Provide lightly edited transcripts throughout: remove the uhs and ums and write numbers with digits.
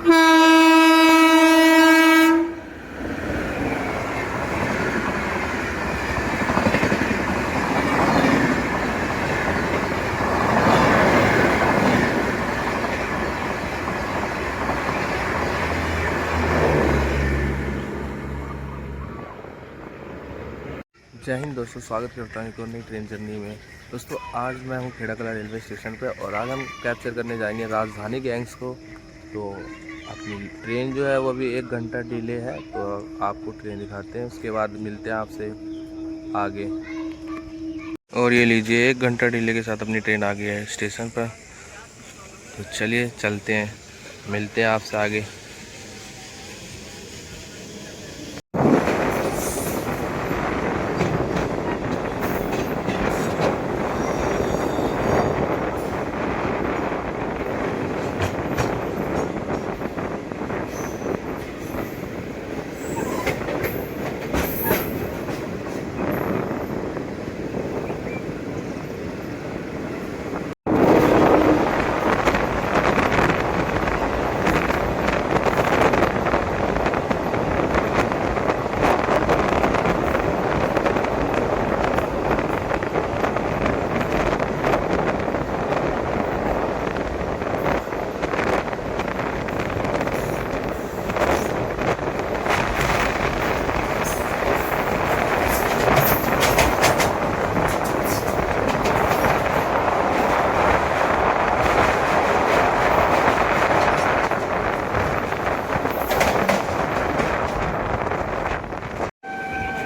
जय हिंद दोस्तों, स्वागत करता हूँ एक और नई ट्रेन जर्नी में। दोस्तों आज मैं हूँ खेड़ाकला रेलवे स्टेशन पे और आज हम कैप्चर करने जाएंगे राजधानी गैंग्स को। तो अपनी ट्रेन जो है वो अभी 1 घंटा डिले है, तो आपको ट्रेन दिखाते हैं, उसके बाद मिलते हैं आपसे आगे। और ये लीजिए 1 घंटा डिले के साथ अपनी ट्रेन आ गई है स्टेशन पर। तो चलिए चलते हैं, मिलते हैं आपसे आगे।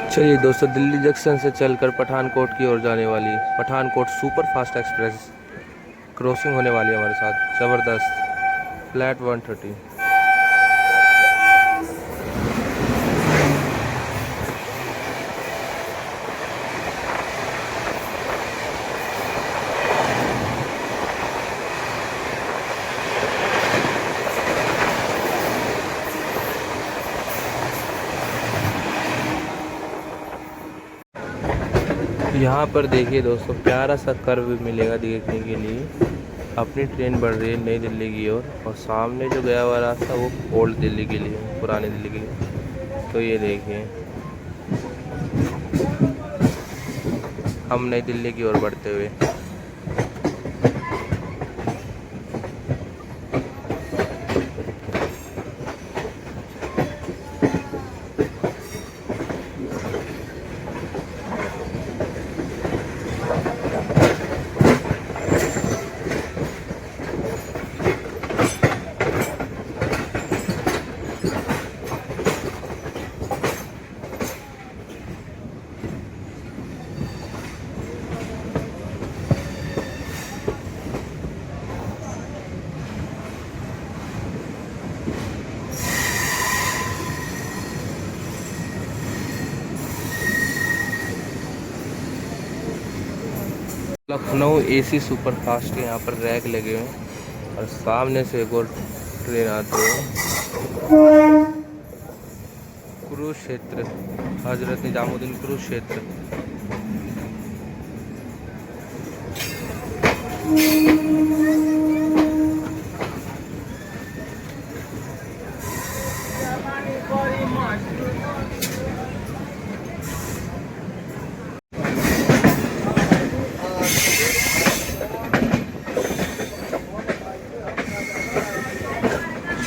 चलिए दोस्तों, दिल्ली जंक्शन से चलकर पठानकोट की ओर जाने वाली Pathankot super fast express crossing होने वाली है हमारे साथ। ज़बरदस्त फ्लैट 130। यहाँ पर देखिए दोस्तों, प्यारा सा कर्व मिलेगा देखने के लिए। अपनी ट्रेन बढ़ रही है नई दिल्ली की ओर और सामने जो गया हुआ रास्ता वो ओल्ड दिल्ली के लिए, पुरानी दिल्ली के लिए। तो ये देखिए हम नई दिल्ली की ओर बढ़ते हुए। लखनऊ एसी सुपर फास्ट के यहाँ पर रैक लगे हुए हैं और सामने से एक और ट्रेन आती है। Kurukshetra, Hazrat Nizamuddin Kurukshetra.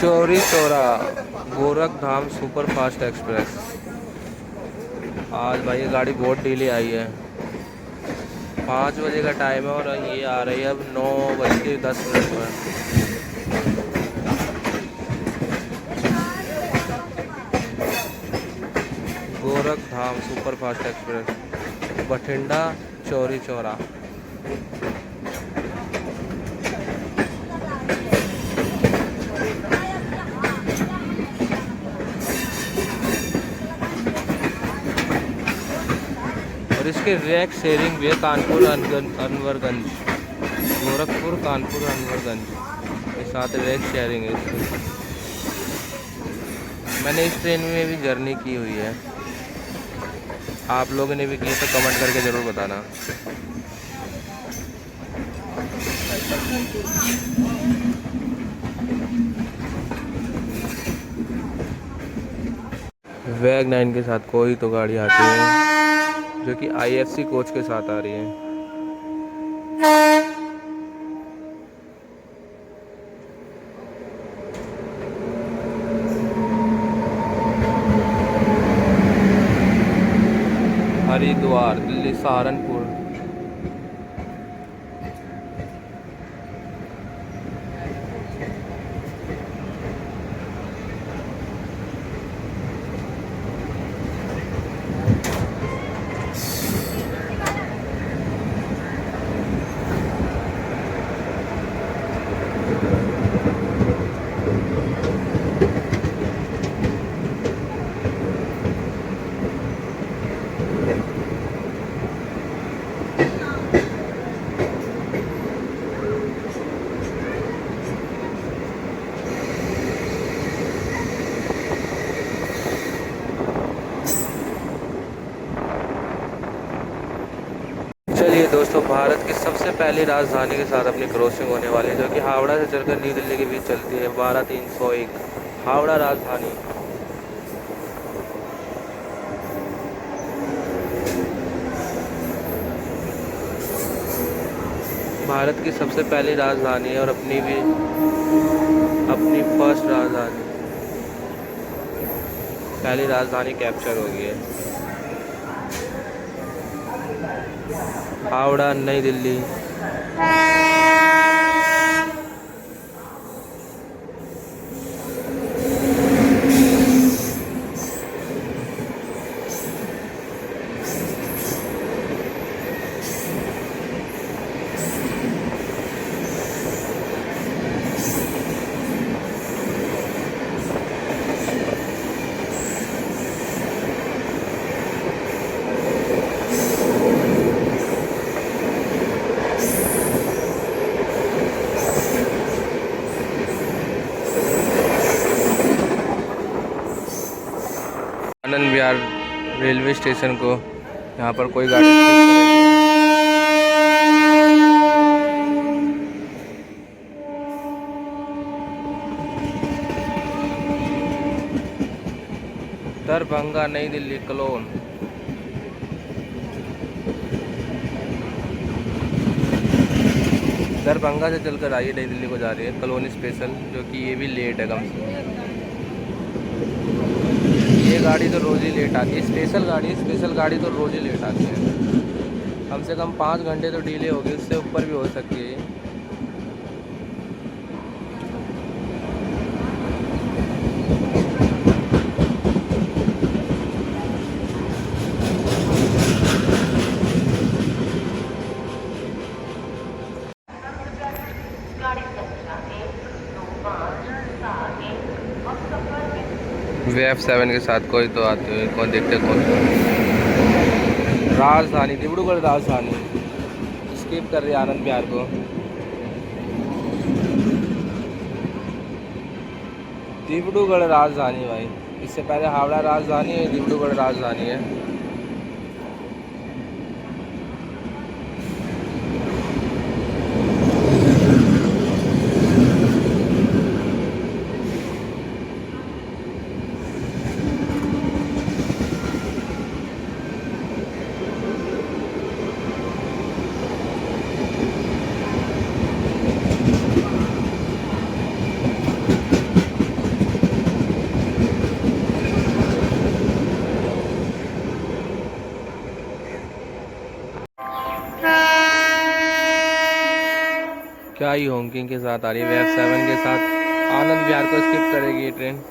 Chauri Chaura Gorakhdham super fast express. आज भाई ये गाड़ी बहुत डिले आई है। 5 बजे का टाइम है और ये आ रही है अब 9:10 पर। Gorakhdham super fast express, Bathinda Chauri Chaura. इसके रैक शेयरिंग भी है कानपुर अनवरगंज, गोरखपुर कानपुर अनवरगंज के साथ रैक शेयरिंग है इसकी। मैंने इस ट्रेन में भी जर्नी की हुई है, आप लोगों ने भी की तो कमेंट करके ज़रूर बताना। वैग 9 के साथ कोई तो गाड़ी आती है जो कि IFC कोच के साथ आ रही है। हरिद्वार दिल्ली सहारनपुर। चलिए दोस्तों, भारत की सबसे पहली राजधानी के साथ अपनी क्रॉसिंग होने वाली है, जो कि हावड़ा से चलकर न्यू दिल्ली के बीच चलती है। 12301 हावड़ा राजधानी। भारत की सबसे पहली राजधानी है और अपनी फर्स्ट राजधानी, पहली राजधानी कैप्चर हो गई है। हावड़ा नई दिल्ली। आनंद विहार रेलवे स्टेशन को यहाँ पर कोई गाड़ी दरभंगा नई दिल्ली कलोन। दरभंगा से चलकर आई नई दिल्ली को जा रही है कलोनी स्पेशल, जो कि ये भी लेट है कम से कम। ये गाड़ी तो रोज़ ही लेट आती है, स्पेशल गाड़ी तो रोज़ ही लेट आती है। कम से कम 5 घंटे तो डिले होगी, उससे ऊपर भी हो सकती है। VF7 के साथ कोई तो आते हुए, कौन देखते कौन। राजधानी डिब्रूगढ़ राजधानी स्किप कर रही है आनंद विहार को। डिब्रूगढ़ राजधानी भाई, इससे पहले हावड़ा राजधानी है, डिब्रूगढ़ राजधानी है। क्या ही होंकिंग के साथ आ रही है, VF7 के साथ आनंद विहार को स्किप करेगी ये ट्रेन।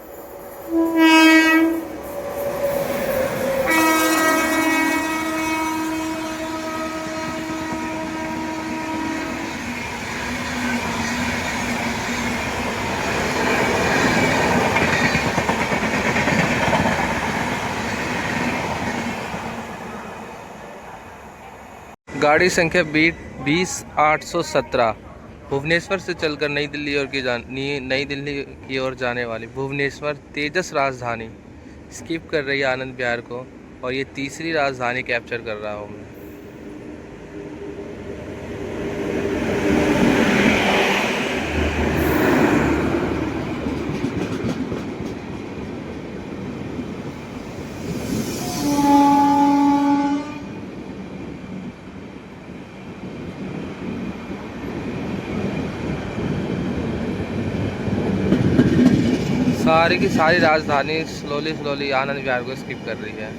गाड़ी संख्या 20817 भुवनेश्वर से चलकर नई दिल्ली की ओर जाने वाली भुवनेश्वर तेजस राजधानी स्किप कर रही है आनंद विहार को, और ये तीसरी राजधानी कैप्चर कर रहा हूँ मैं। सारी की सारी राजधानी स्लोली स्लोली आनंद विहार को स्किप कर रही है।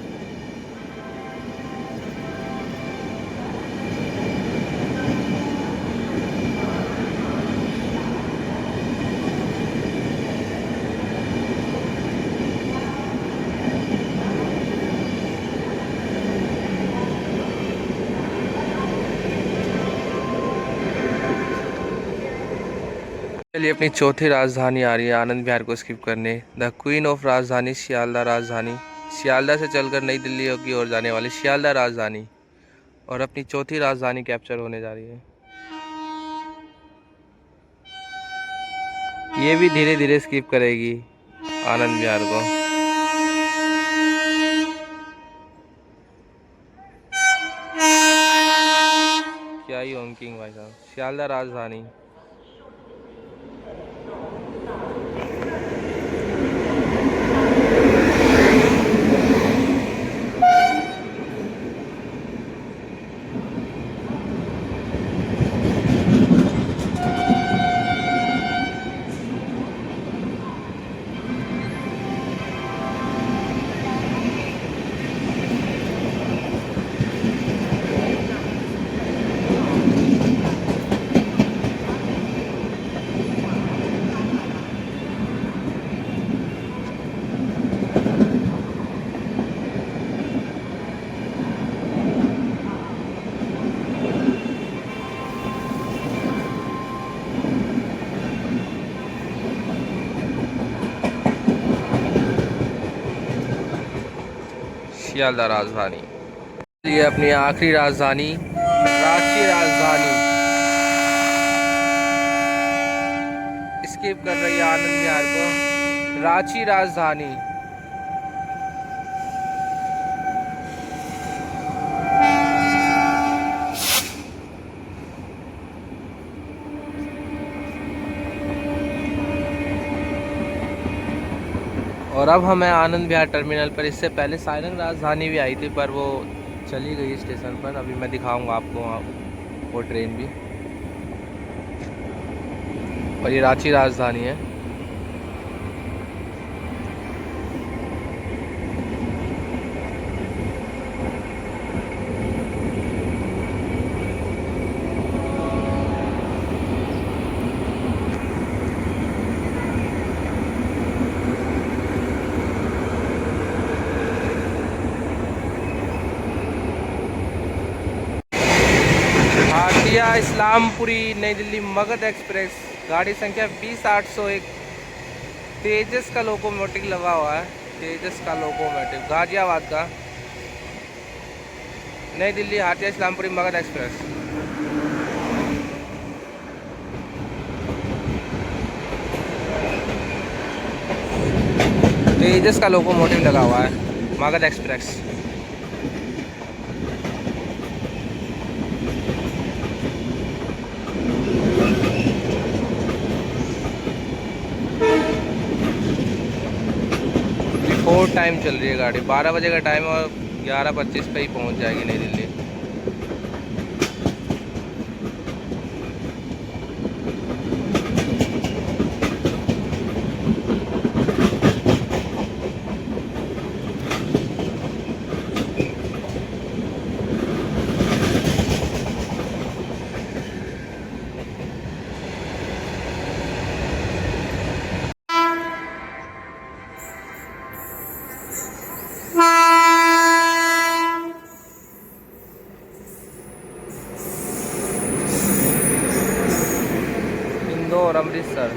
चलिए अपनी चौथी राजधानी आ रही है आनंद विहार को स्किप करने। द क्वीन ऑफ राजधानी सियालदा राजधानी। सियालदा से चलकर नई दिल्ली की ओर जाने वाली सियालदा राजधानी और अपनी चौथी राजधानी कैप्चर होने जा रही है। ये भी धीरे धीरे स्किप करेगी आनंद विहार को। क्या ही होंकिंग भाई साहब। सियालदा राजधानी। सियालदा राजधानी। ये अपनी आखिरी राजधानी रांची राजधानी स्किप कर रही है आनंद विहार को। रांची राजधानी। और अब हमें आनंद विहार टर्मिनल पर, इससे पहले साइलेंट राजधानी भी आई थी पर वो चली गई स्टेशन पर। अभी मैं दिखाऊंगा आपको वहाँ वो ट्रेन भी। और ये रांची राजधानी है। हाटिया इस्लामपुरी नई दिल्ली मगध एक्सप्रेस गाड़ी संख्या 20801 तेजस का लोकोमोटिव लगा हुआ है। तेजस का लोकोमोटिव गाजियाबाद का। नई दिल्ली हाटिया इस्लामपुरी मगध एक्सप्रेस। तेजस का लोकोमोटिव लगा हुआ है मगध एक्सप्रेस। फोर टाइम चल रही है गाड़ी। 12 बजे का टाइम और 11:25 पे ही पहुंच जाएगी नई दिल्ली। इंदौर अमृतसर।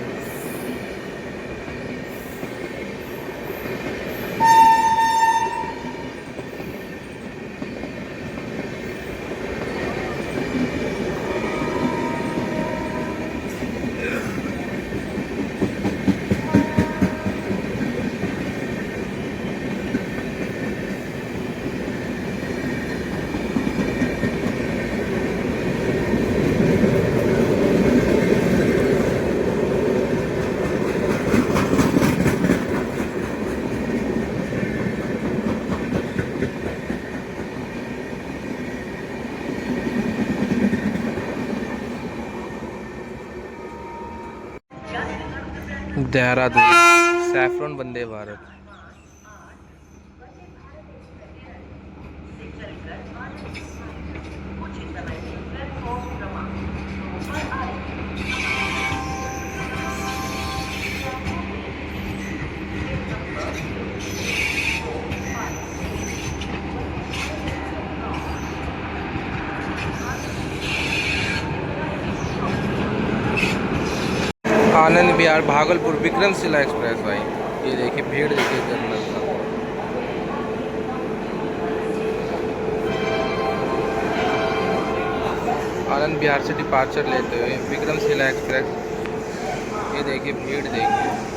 देहरादून सैफरन वंदे भारत। आनंद विहार भागलपुर विक्रमशिला एक्सप्रेस भाई। ये देखिए भीड़ देखिए जर्नल का। आनंद विहार से डिपार्चर लेते हुए विक्रमशिला एक्सप्रेस। ये देखिए भीड़ देखिए।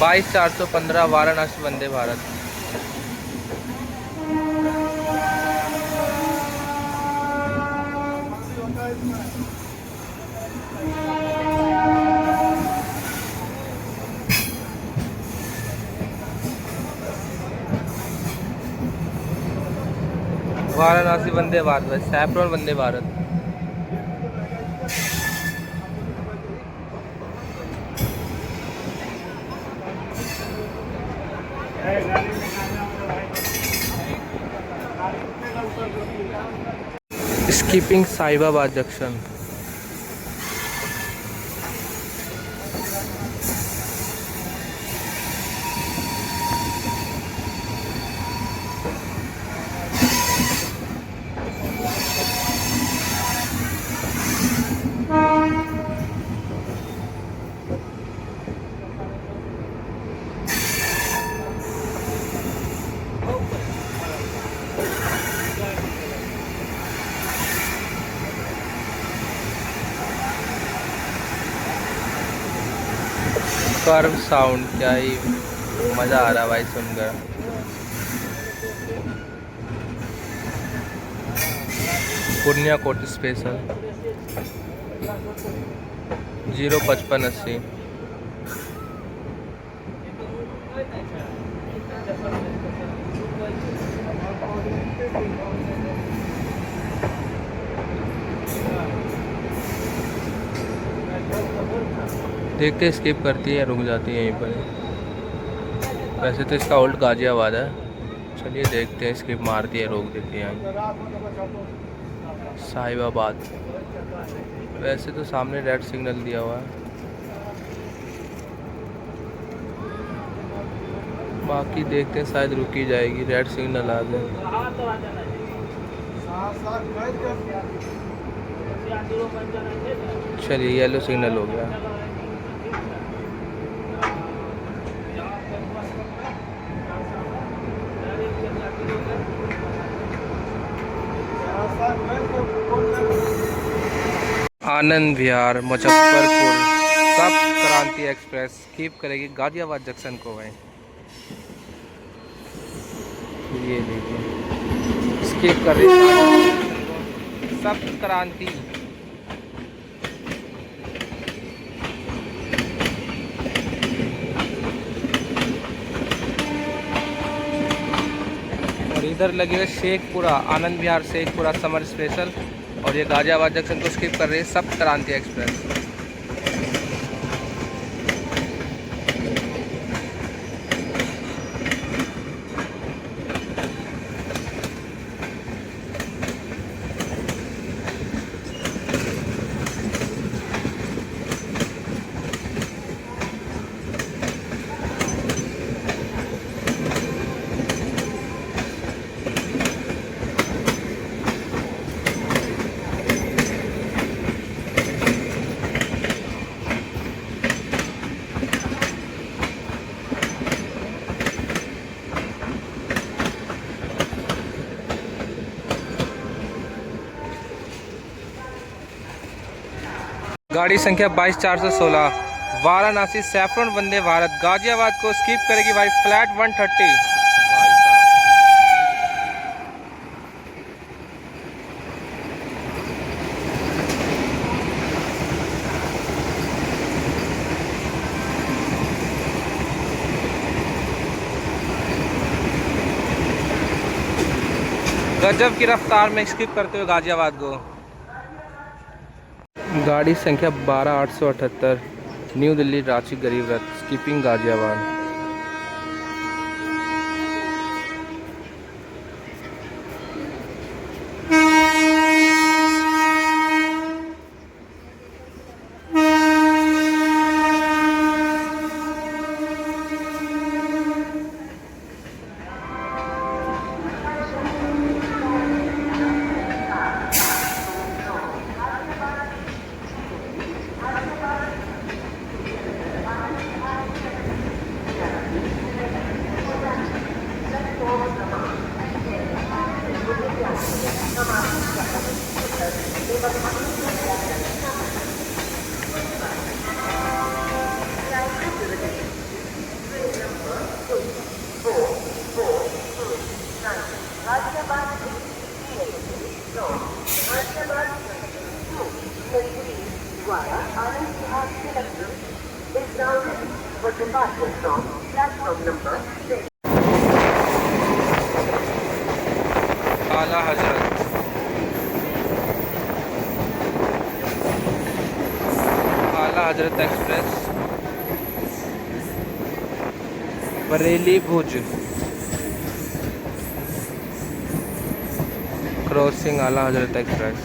बाईस 415 Varanasi Vande Bharat. Varanasi Vande Bharat, saffron Vande Bharat. Skipping Sahibabad junction. Curve sound, क्या ही मज़ा आ रहा भाई सुनकर। Purnia court special 05580। देखते स्किप करती है, रुक जाती है यहीं पर। वैसे तो इसका ओल्ड गाजियाबाद है। चलिए देखते हैं, स्किप मारती है, रोक देती है साहिबाबाद। वैसे तो सामने रेड सिग्नल दिया हुआ है, बाकी देखते हैं शायद रुकी जाएगी। रेड सिग्नल आ गया। चलिए येलो सिग्नल हो गया। आनंद विहार मुजफ्फरपुर सप्त क्रांति एक्सप्रेस स्किप करेगी गाजियाबाद जंक्शन को भाई। ये देखिए स्किप कर रही है सप्त क्रांति। और इधर लगे हुए शेखपुरा, आनंद विहार शेखपुरा समर स्पेशल। और ये गाजियाबाद जंक्शन को स्किप कर रही है सप्त क्रांति एक्सप्रेस। गाड़ी संख्या 22416 वाराणसी सैफरन वंदे भारत गाजियाबाद को स्किप करेगी भाई फ्लैट 130। गजब की रफ्तार में स्किप करते हुए गाजियाबाद को। गाड़ी संख्या 12878 न्यू दिल्ली रांची गरीब रथ स्कीपिंग गाजियाबाद। आला हजरत आला हजरत एक्सप्रेस बरेली भुज क्रॉसिंग आला हजरत एक्सप्रेस।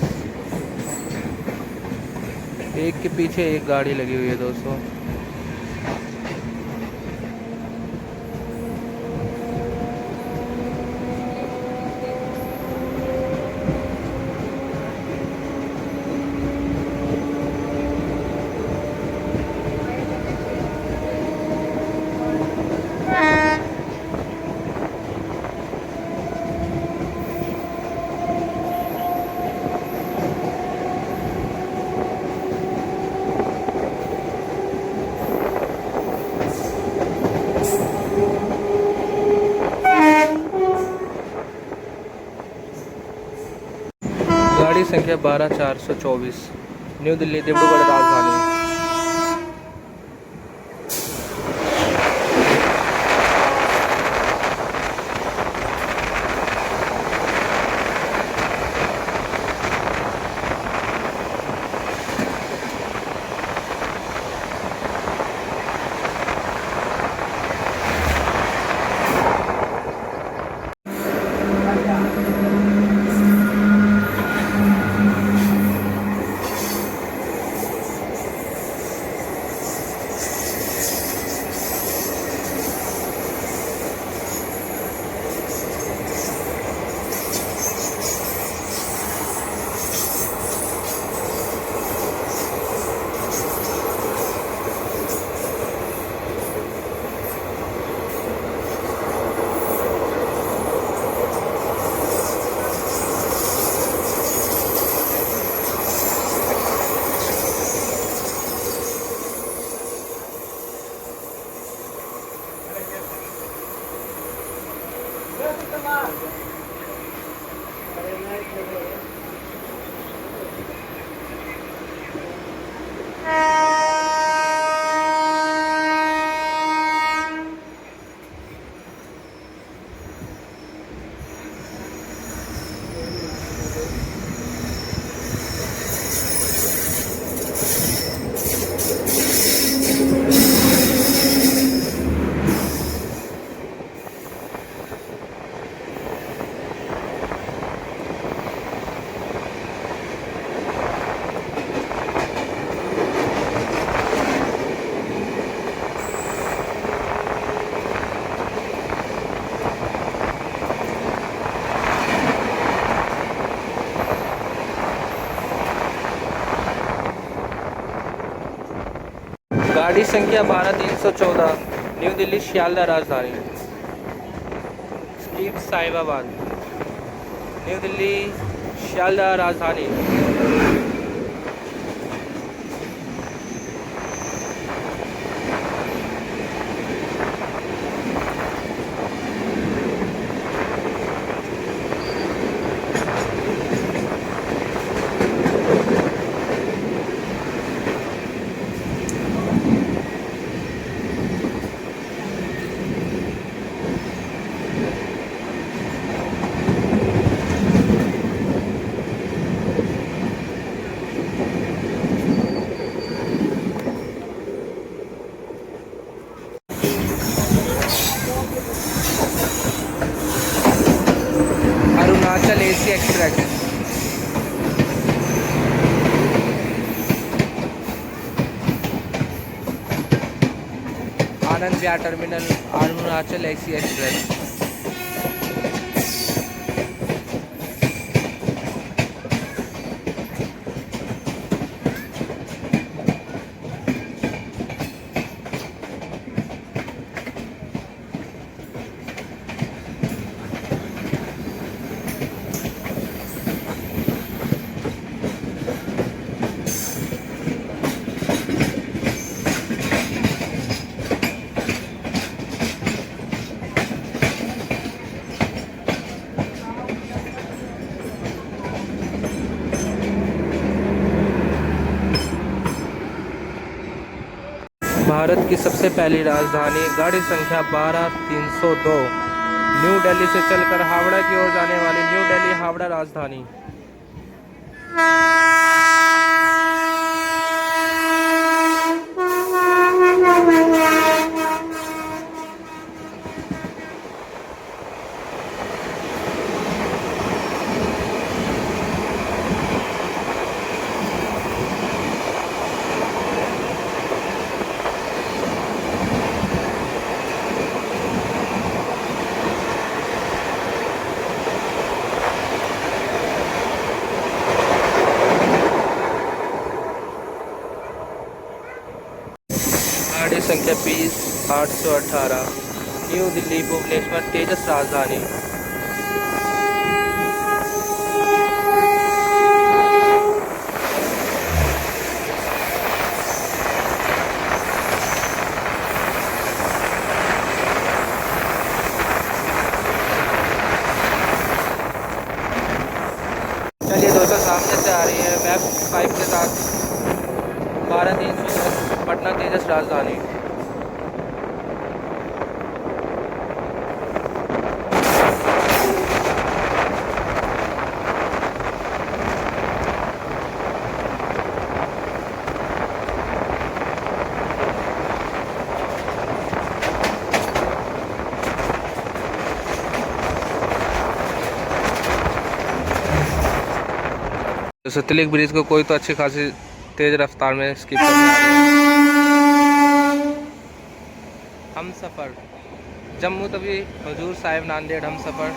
एक के पीछे एक गाड़ी लगी हुई है दोस्तों। गाड़ी संख्या 12424 न्यू दिल्ली डिब्रूगढ़ राजधानी। गाड़ी संख्या 12314 new Delhi Sealdah Rajdhani skip Sahibabad new Delhi Sealdah Rajdhani. AC express. Anand Vihar terminal, Arunachal AC express. Bharat की सबसे पहली राजधानी, गाड़ी संख्या 12302, न्यू दिल्ली से चलकर हावड़ा की ओर जाने वाली न्यू दिल्ली हावड़ा राजधानी। गाड़ी संख्या 20818, न्यू दिल्ली भुवनेश्वर तेजस राजधानी। चलिए दोस्तों, सामने से आ रही है मैप 5 के साथ 12310 पटना तेजस राजधानी। तो सतलुज ब्रिज को कोई तो अच्छी खासी तेज रफ्तार में स्किप करने आ रही है। हम सफ़र जम्मू तवी हजूर साहिब नांदेड़ हम सफ़र।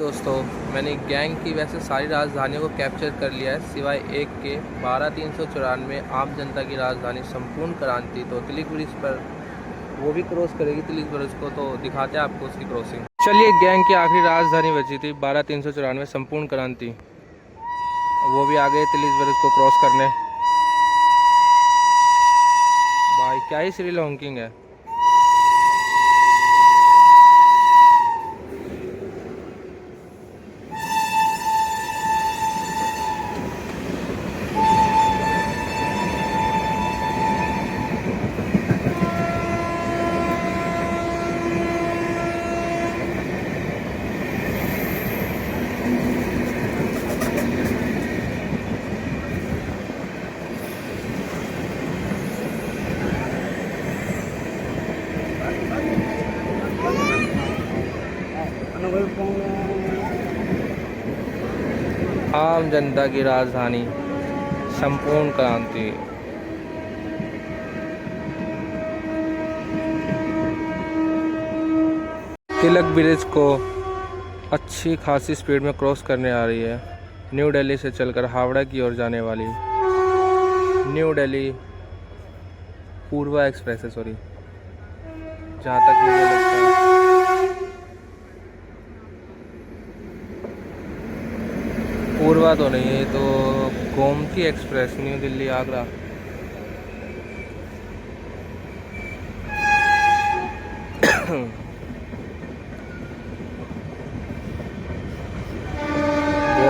दोस्तों, मैंने गैंग की वैसे सारी राजधानियों को कैप्चर कर लिया है सिवाय एक के, 12394 आम जनता की राजधानी संपूर्ण क्रांति। तो तिलक ब्रिज पर वो भी क्रॉस करेगी तिलक ब्रिज को, तो दिखाते हैं आपको उसकी क्रॉसिंग। चलिए, गैंग की आखिरी राजधानी बची थी 12394 संपूर्ण क्रांति, वो भी आ गए तिलक ब्रिज को क्रॉस करने। भाई क्या ही श्री लॉन्किंग है। आम जनता की राजधानी संपूर्ण क्रांति। तिलक ब्रिज को अच्छी खासी स्पीड में क्रॉस करने आ रही है न्यू दिल्ली से चलकर हावड़ा की ओर जाने वाली न्यू दिल्ली पूर्वा एक्सप्रेस है, सॉरी, जहाँ तक मुझे लगता है। पूर्वा तो नहीं है, तो गोमती एक्सप्रेस न्यू दिल्ली आगरा।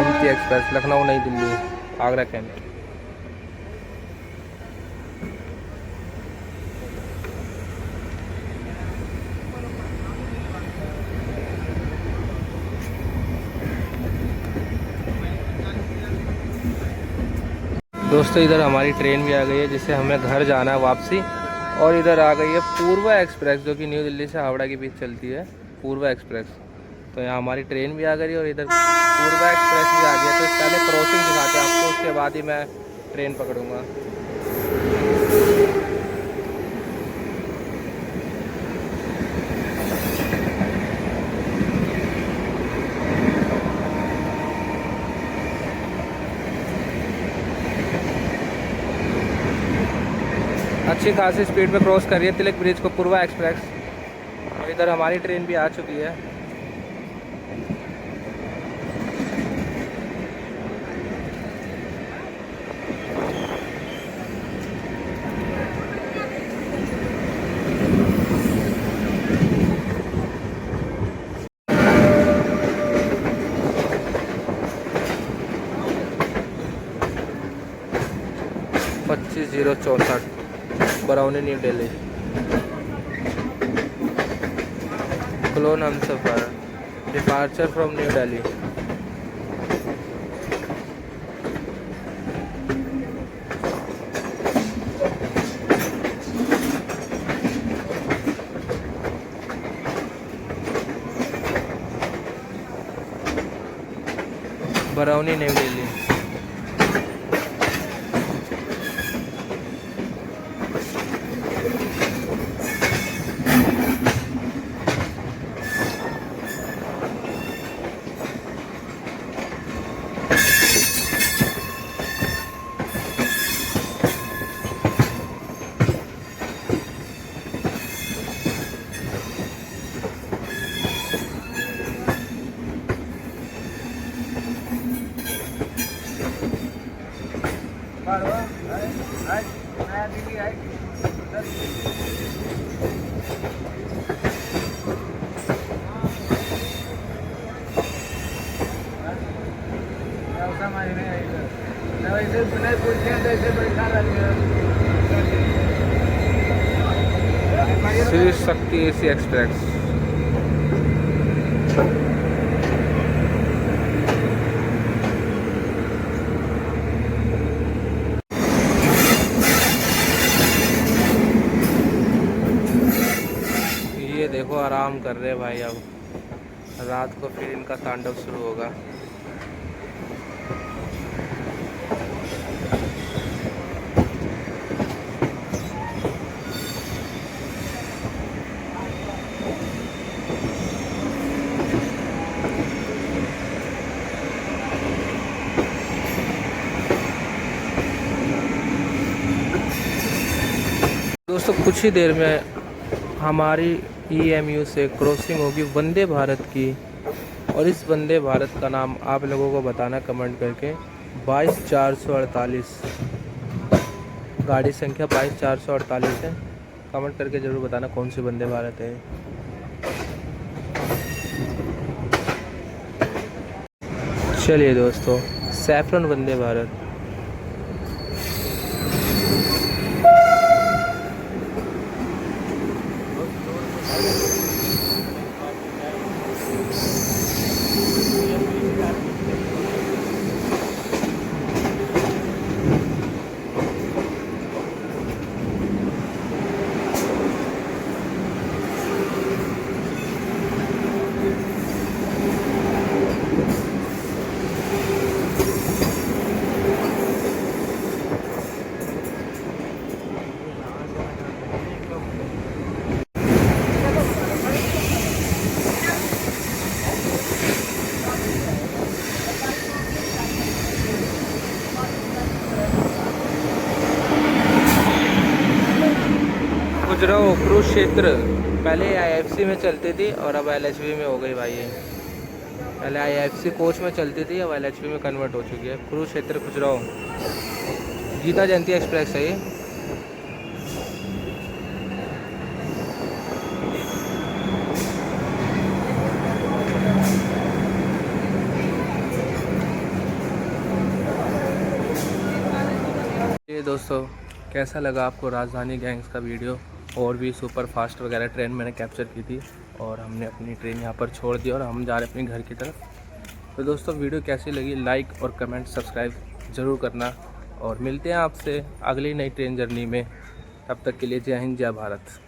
जयंती एक्सप्रेस लखनऊ नई दिल्ली आगरा कैंट। दोस्तों इधर हमारी ट्रेन भी आ गई है जिससे हमें घर जाना है वापसी। और इधर आ गई है पूर्वा एक्सप्रेस जो कि न्यू दिल्ली से हावड़ा के बीच चलती है, पूर्वा एक्सप्रेस। तो यहाँ हमारी ट्रेन भी आ गई और इधर पूर्वा एक्सप्रेस भी आ गई है। तो पहले क्रॉसिंग दिखाते हैं आपको, उसके बाद ही मैं ट्रेन पकड़ूँगा। अच्छी खासी स्पीड पे क्रॉस कर रही है तिलक ब्रिज को पूर्वा एक्सप्रेस। और इधर हमारी ट्रेन भी आ चुकी है। पच्चीस 064 Barauni new Delhi clone Humsafar departure from new Delhi. Barauni new Delhi. Shri Shakti AC express. ये देखो आराम कर रहे भाई, अब रात को फिर इनका तांडव शुरू होगा। दोस्तों कुछ ही देर में हमारी EMU से क्रॉसिंग होगी वंदे भारत की। और इस वंदे भारत का नाम आप लोगों को बताना कमेंट करके। 22448 गाड़ी संख्या 22448 है। कमेंट करके ज़रूर बताना कौन सी वंदे भारत है। चलिए दोस्तों, सैफरन वंदे भारत। गुजराओ कुरुक्षेत्र पहले IFC में चलती थी और अब LHV में हो गई भाई। ये पहले IFC कोच में चलती थी, अब LHV में कन्वर्ट हो चुकी है। कुरुक्षेत्र खजुराहो गीता जयंती एक्सप्रेस है ये। चलिए दोस्तों, कैसा लगा आपको राजधानी गैंग्स का वीडियो। और भी सुपर फास्ट वगैरह ट्रेन मैंने कैप्चर की थी और हमने अपनी ट्रेन यहाँ पर छोड़ दी और हम जा रहे हैं अपने घर की तरफ। तो दोस्तों वीडियो कैसी लगी लाइक और कमेंट सब्सक्राइब ज़रूर करना और मिलते हैं आपसे अगली नई ट्रेन जर्नी में। तब तक के लिए जय हिंद जय भारत।